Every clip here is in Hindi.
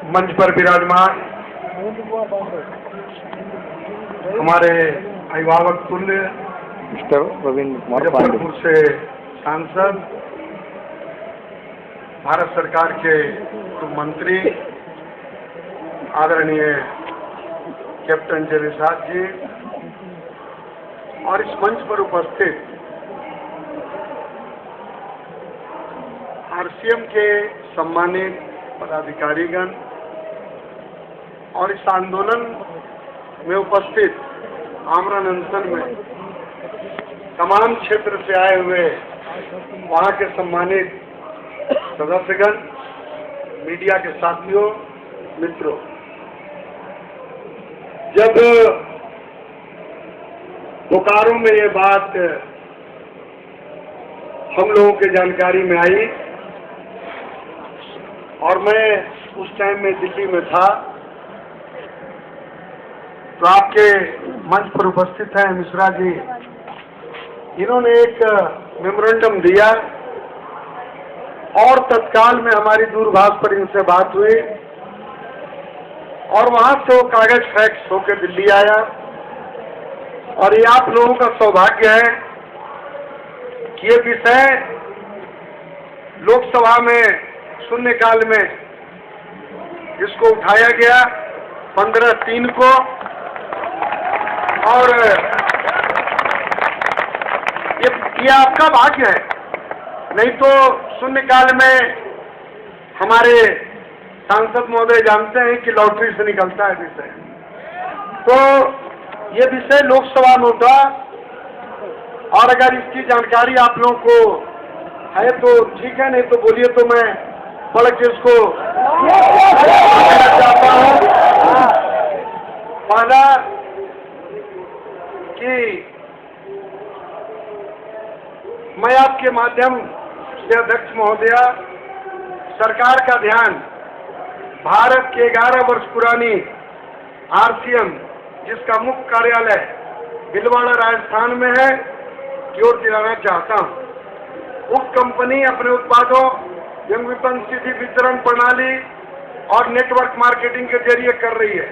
मंच पर विराजमान हमारे अभिभावक तुल्य मिस्टर रविंद्र कुमार मुजफ्फरपुर से सांसद, भारत सरकार के पूर्व मंत्री आदरणीय कैप्टन जयप्रसाद जी और इस मंच पर उपस्थित आरसीएम के सम्मानित पदाधिकारीगण और इस आंदोलन में उपस्थित आमरण अनशन में तमाम क्षेत्र से आए हुए वहां के सम्मानित सदस्यगण, मीडिया के साथियों, मित्रों, जब बोकारो में ये बात हम लोगों के जानकारी में आई और मैं उस टाइम में दिल्ली में था, तो आपके मंच पर उपस्थित हैं मिश्रा जी, इन्होंने एक मेमोरेंडम दिया और तत्काल में हमारी दूरभाष पर इनसे बात हुई और वहां से वो कागज फैक्स होकर दिल्ली आया। और ये आप लोगों का सौभाग्य है कि ये विषय लोकसभा में शून्यकाल में इसको उठाया गया 15/3 को, और ये आपका भाग्य है, नहीं तो शून्यकाल में हमारे सांसद महोदय जानते हैं कि लॉटरी से निकलता है विषय, तो ये विषय लोकसभा में उठा और अगर इसकी जानकारी आप लोगों को है तो ठीक है, नहीं तो बोलिए तो मैं पढ़ के इसको चाहता हूँ। पहला कि मैं आपके माध्यम से अध्यक्ष महोदया सरकार का ध्यान भारत के 11 वर्ष पुरानी आरसीएम, जिसका मुख्य कार्यालय भीलवाड़ा राजस्थान में है, की ओर दिलाना चाहता हूँ। उक्त कंपनी अपने उत्पादों, जन विपणन, सीधी वितरण प्रणाली और नेटवर्क मार्केटिंग के जरिए कर रही है।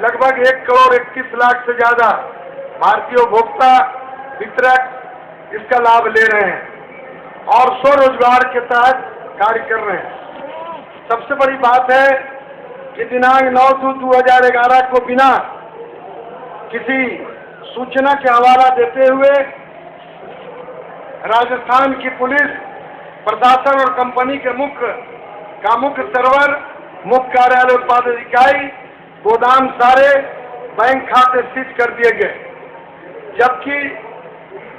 लगभग 1 करोड़ 31 लाख से ज्यादा भारतीय उपभोक्ता वितरक इसका लाभ ले रहे हैं और स्वरोजगार के तहत कार्य कर रहे हैं। सबसे बड़ी बात है कि दिनांक 9/2/2011 को बिना किसी सूचना के हवाला देते हुए राजस्थान की पुलिस प्रशासन और कंपनी के मुख्य सर्वर, मुख्य कार्यालय, उत्पादन इकाई, गोदाम, सारे बैंक खाते सीज कर दिए गए, जबकि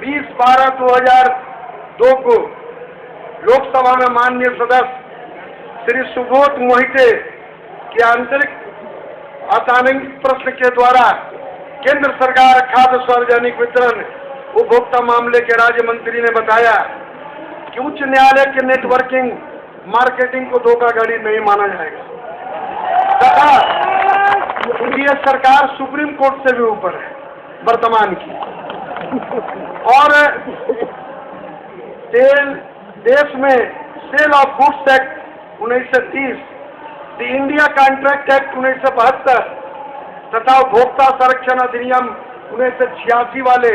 20/12/2002 को लोकसभा में माननीय सदस्य श्री सुबोध मोहिते के आंतरिक अतार्किक प्रश्न के द्वारा केंद्र सरकार खाद्य सार्वजनिक वितरण उपभोक्ता मामले के राज्य मंत्री ने बताया कि उच्च न्यायालय के नेटवर्किंग मार्केटिंग को धोखाधड़ी नहीं माना जाएगा तथा क्योंकि यह सरकार सुप्रीम कोर्ट से भी ऊपर है वर्तमान की, और देश में sale of goods act 1930, the India contract act 1972 तथा उपभोक्ता संरक्षण अधिनियम 1986 वाले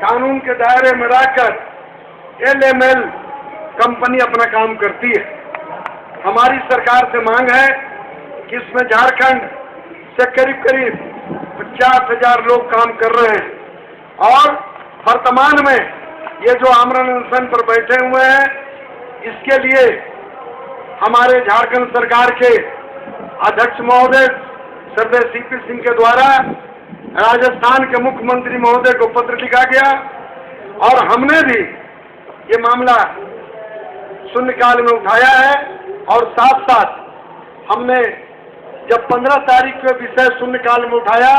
कानून के दायरे में रहकर LML कंपनी अपना काम करती है। हमारी सरकार से मांग है कि इसमें झारखंड से करीब 50,000 लोग काम कर रहे हैं और वर्तमान में ये जो आमरण अनशन पर बैठे हुए हैं, इसके लिए हमारे झारखंड सरकार के अध्यक्ष महोदय श्रद्धेय CP सिंह के द्वारा राजस्थान के मुख्यमंत्री महोदय को पत्र लिखा गया और हमने भी ये मामला शून्यकाल में उठाया है। और साथ साथ हमने जब 15 तारीख को विषय शून्यकाल में उठाया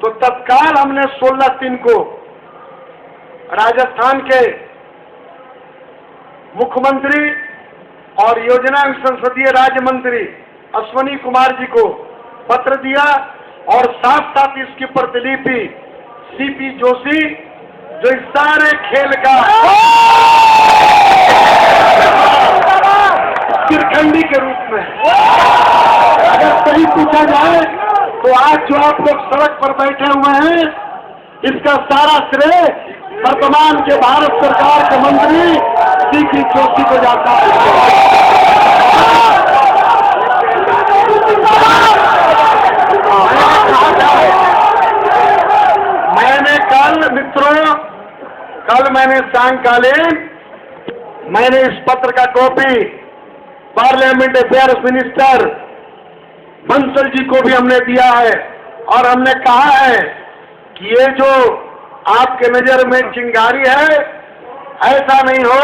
तो तत्काल हमने 16/3 को राजस्थान के मुख्यमंत्री और योजना संसदीय राज्य मंत्री अश्विनी कुमार जी को पत्र दिया और साथ साथ इसकी प्रतिलिपि CP जोशी, जो इस सारे खेल का पाखंडी के रूप में। अगर सही पूछा जाए तो आज जो आप लोग सड़क पर बैठे हुए हैं, इसका सारा श्रेय वर्तमान के भारत सरकार के मंत्री सीपी जोशी को जाता है। मैंने कल सायंकालीन मैंने इस पत्र का copy parliament affairs minister Bansal ji को भी हमने दिया है और हमने कहा है कि ये जो आपके नजर में चिंगारी है, ऐसा नहीं हो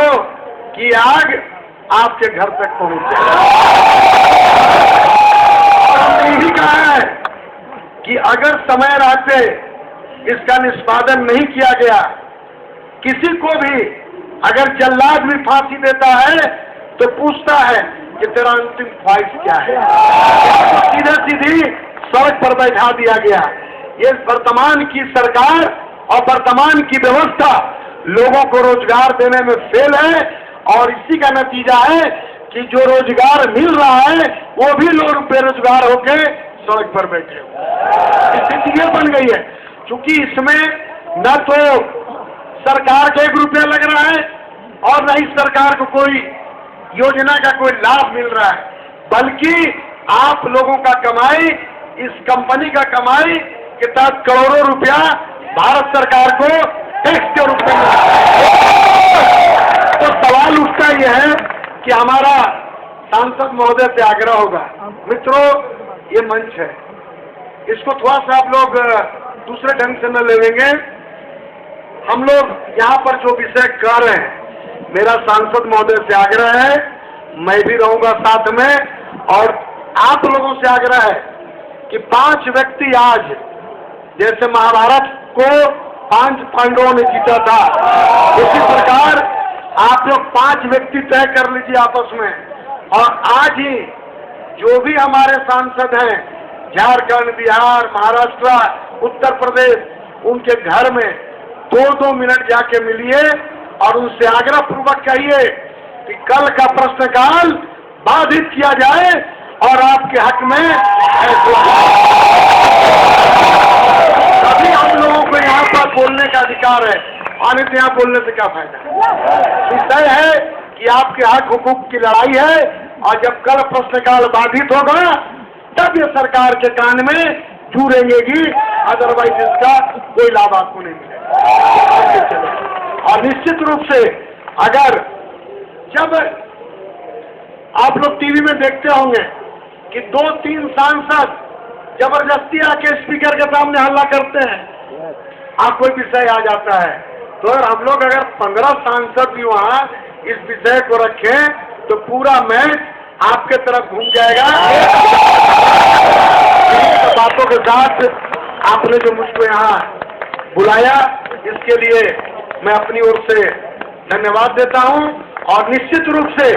कि आग आपके घर तक पहुंचे। और हमने यही कहा है कि अगर समय रहते इसका निष्पादन नहीं किया गया, किसी को भी अगर जल्लाद भी फांसी देता है तो पूछता है कि तेरा अंतिम ख्वाहिश क्या है, तो सीधे सीधी सड़क पर बैठा दिया गया। ये वर्तमान की सरकार और वर्तमान की व्यवस्था लोगों को रोजगार देने में फेल है और इसी का नतीजा है कि जो रोजगार मिल रहा है वो भी लोग बेरोजगार होकर सड़क पर बैठे हुए। स्थिति ये बन गई है क्योंकि इसमें न तो सरकार को 1 रुपया लग रहा है और न ही सरकार को कोई योजना का कोई लाभ मिल रहा है, बल्कि आप लोगों का कमाई, इस कंपनी का कमाई के तहत करोड़ों रुपया भारत सरकार को टैक्स के रूप में मिल रहा है। तो सवाल उठता यह है कि हमारा सांसद महोदय से आग्रह होगा, मित्रों ये मंच है, इसको थोड़ा सा आप लोग दूसरे ढंग से न ले लेंगे। हम लोग यहाँ पर जो विषय कर रहे हैं, मेरा सांसद महोदय से आग्रह है, मैं भी रहूंगा साथ में, और आप लोगों से आग्रह है कि 5 व्यक्ति आज, जैसे महाभारत को 5 पांडवों ने जीता था, उसी प्रकार आप लोग 5 व्यक्ति तय कर लीजिए आपस में, और आज ही जो भी हमारे सांसद हैं झारखंड, बिहार, महाराष्ट्र, उत्तर प्रदेश, उनके घर में 2-2 मिनट जाके मिलिए और उनसे आग्रह पूर्वक कहिए कि कल का प्रश्नकाल बाधित किया जाए और आपके हक में फैसला। तभी हम लोगों को यहाँ पर बोलने का अधिकार है, आने से यहाँ बोलने से क्या फायदा। विषय है कि आपके हक हुकूक की लड़ाई है और जब कल प्रश्नकाल बाधित होगा तब ये सरकार के कान में जू रेंगेगी, अदरवाइज इसका कोई लाभ आपको नहीं मिलेगा। और निश्चित रूप से अगर जब आप लोग टीवी में देखते होंगे कि 2-3 सांसद जबरदस्ती आके स्पीकर के सामने हल्ला करते हैं, आप कोई विषय आ जाता है, तो हम लोग अगर 15 सांसद भी वहां इस विषय को रखें तो पूरा मैच आपके तरफ घूम जाएगा। बातों के साथ आपने जो मुझको यहाँ बुलाया, इसके लिए मैं अपनी ओर से धन्यवाद देता हूँ और निश्चित रूप से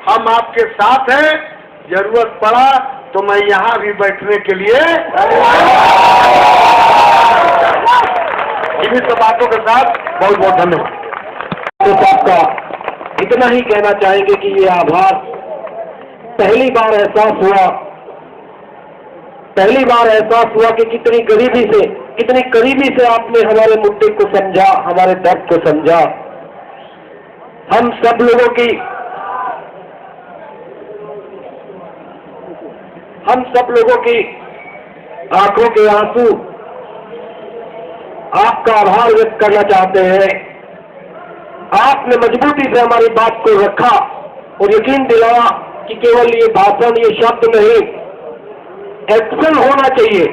हम आपके साथ हैं। जरूरत पड़ा तो मैं यहाँ भी बैठने के लिए इन्हीं सब बातों के साथ बहुत बहुत धन्यवाद। तो सबका इतना ही कहना चाहेंगे कि ये आभार पहली बार एहसास हुआ कि कितनी करीबी से आपने हमारे मुद्दे को समझा, हमारे दर्द को समझा। हम सब लोगों की आंखों के आंसू आपका आभार व्यक्त करना चाहते हैं। आपने मजबूती से हमारी बात को रखा और यकीन दिलाया कि केवल ये भाषण, ये शब्द नहीं, एक्शन होना चाहिए।